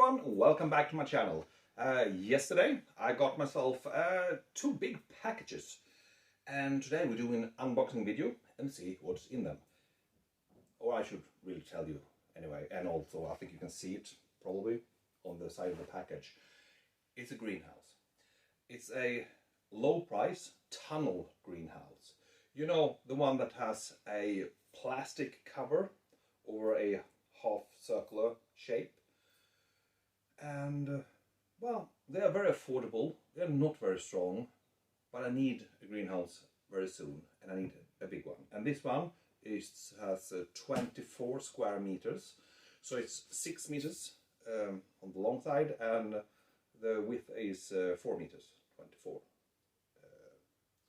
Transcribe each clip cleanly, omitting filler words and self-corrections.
everyone, welcome back to my channel. Yesterday I got myself two big packages, and today we're doing an unboxing video and see what's in them. Or I should really tell you anyway, and also I think you can see it probably on the side of the package. It's a greenhouse. It's a low price tunnel greenhouse. You know, the one that has a plastic cover over a half circular shape. And well, they are very affordable. They're not very strong, but I need a greenhouse very soon, and I need a big one. And this one has 24 square meters, so it's 6 meters on the long side, and the width is 4 meters, 24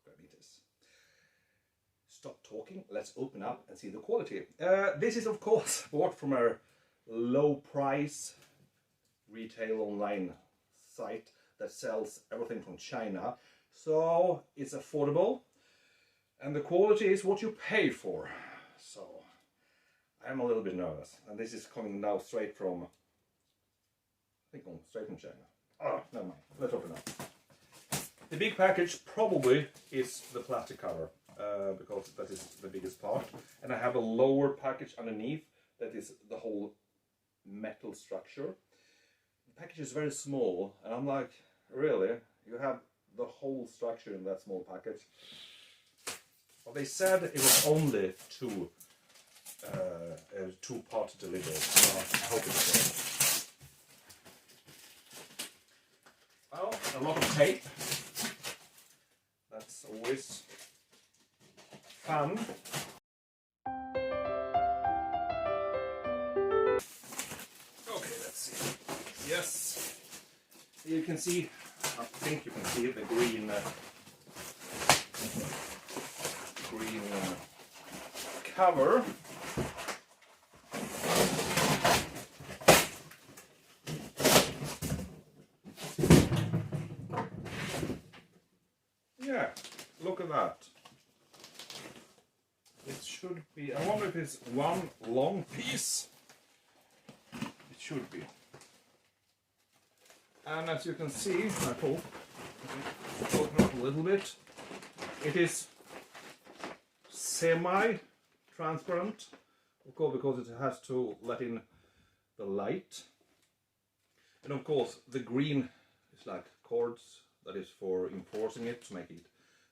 square meters. Stop talking, let's open up and see the quality. This is of course bought from a low price retail online site that sells everything from China, so it's affordable and the quality is what you pay for. So I'm a little bit nervous, and this is coming now straight from, straight from China. Oh, never mind, let's open up. The big package probably is the plastic cover, because that is the biggest part, and I have a lower package underneath that is the whole metal structure. The package is very small, and I'm like, really? You have the whole structure in that small package? Well, they said it was only two-part delivery, so I hope it's good. Well, a lot of tape. That's always fun. Okay, let's see. Yes, you can see, I think you can see the green cover. Yeah, look at that. It should be, I wonder if it's one long piece. It should be. And as you can see, I hope, open up a little bit, it is semi-transparent, of course, because it has to let in the light. And of course, the green is like cords, that is for enforcing it, to make it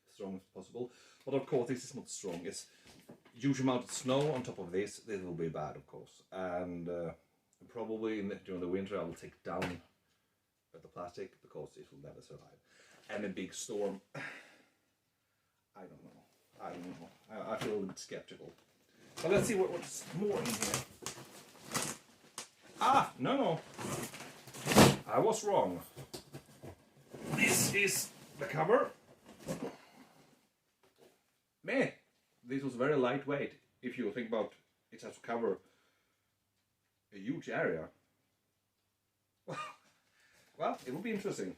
as strong as possible. But of course, this is not strong. It's huge amount of snow on top of this. This will be bad, of course. And probably during the winter, I will take down the plastic because it will never survive. And a big storm, I don't know. I feel a little bit skeptical. But let's see what's more in here. Ah, no. I was wrong. This is the cover. Man, this was very lightweight. If you think about it, has to cover a huge area. Well, it will be interesting.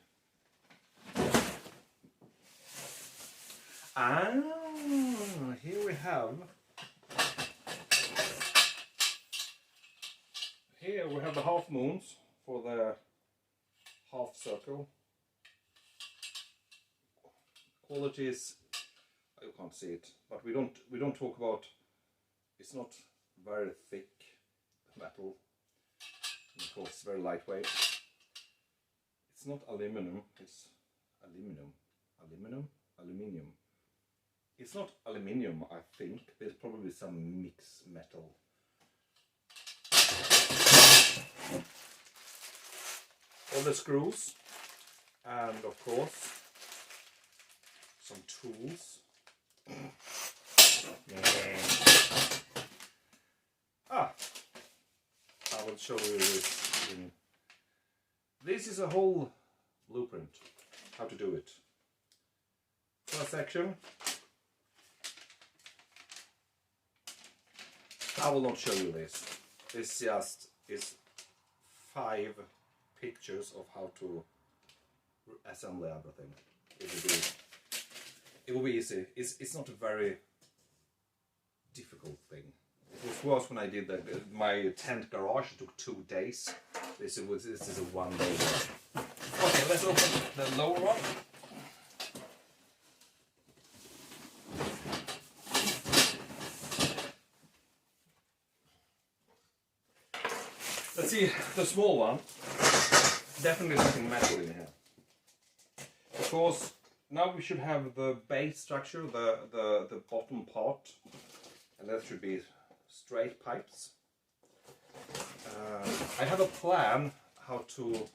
Ah, here we have the half moons for the half circle. Quality is, you can't see it, but we don't talk about, it's not very thick metal. And of course, it's very lightweight. It's not aluminum, it's aluminum. It's not aluminium, I think. There's probably some mixed metal. All the screws, and of course some tools. I will show you this in. This is a whole blueprint, how to do it. First section. I will not show you this. This just is 5 pictures of how to assemble everything. It will be easy. It's not a very difficult thing. It was was when I did my tent garage. It took 2 days. This is a 1 day work. Okay, let's open the lower one. Let's see, the small one. Definitely something metal in here. Of course, now we should have the base structure, the bottom part, and that should be straight pipes. I have a plan how to.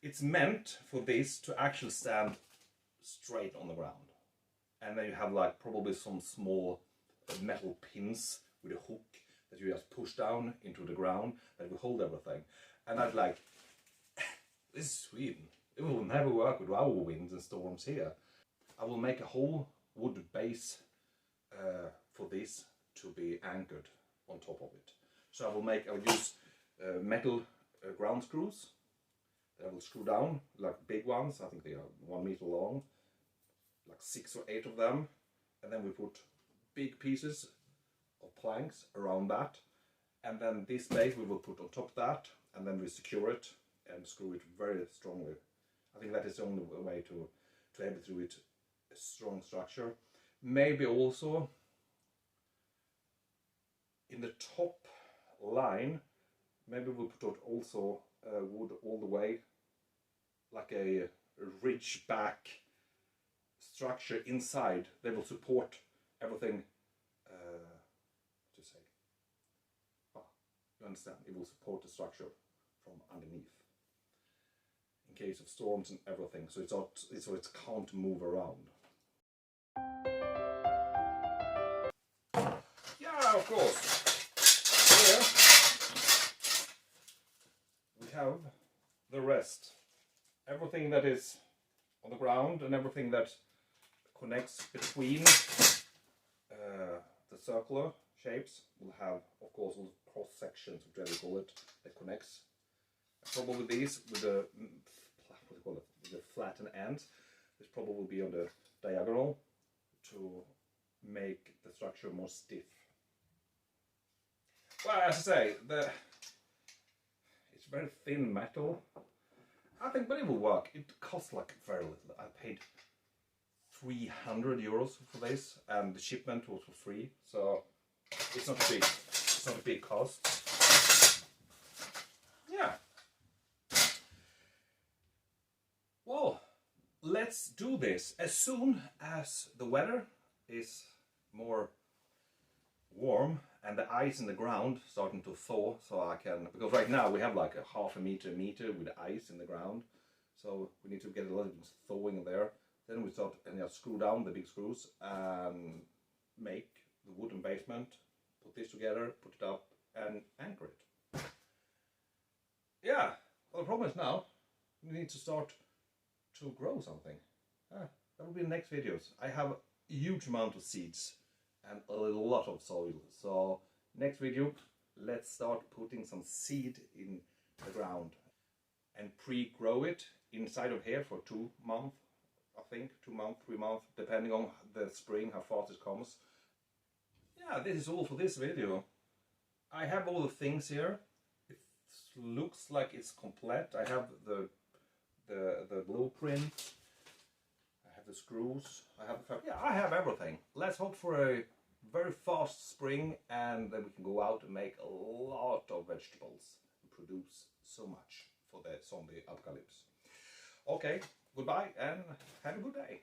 It's meant for this to actually stand straight on the ground, and then you have like probably some small metal pins with a hook that you just push down into the ground that will hold everything. And I'd like, this is Sweden. It will never work with our winds and storms here. I will make a whole wood base for this to be anchored on top of it. So I will use metal ground screws that I will screw down, like big ones. I think they are 1 meter long, like 6 or 8 of them. And then we put big pieces of planks around that. And then this base we will put on top of that, and then we secure it and screw it very strongly. I think that is the only way to able to do it a strong structure. Maybe also in the top line, maybe we'll put also wood all the way, like a ridge back structure inside. They will support everything. You understand? It will support the structure from underneath in case of storms and everything. So it can't move around. Yeah, of course. Here we have the rest. Everything that is on the ground and everything that connects between the circular shapes will have, of course, all the cross sections, which we call it, that connects. Probably these with the the flattened ends. This probably will be on the diagonal to make the structure more stiff. Well, as I say, it's very thin metal. I think, but it will work. It costs like very little. I paid 300 euros for this, and the shipment was for free, so it's not big. It's not a big cost. Yeah. Well, let's do this as soon as the weather is more warm and the ice in the ground starting to thaw, so I can, because right now we have like a half a meter with ice in the ground, so we need to get a little bit thawing there. Then we start and just screw down the big screws and make the wooden basement, put this together, put it up and anchor it. Yeah, well, the problem is now we need to start to grow something. That will be the next videos. I have a huge amount of seeds and a lot of soil. So next video, let's start putting some seed in the ground and pre-grow it inside of here for 2 months. I think 2 months, 3 months, depending on the spring, how fast it comes. Yeah, this is all for this video. I have all the things here. It looks like it's complete. I have the blueprint. I have the screws. I have everything. Let's hope for a very fast spring, and then we can go out and make a lot of vegetables and produce so much for the zombie apocalypse. Okay. Goodbye and have a good day.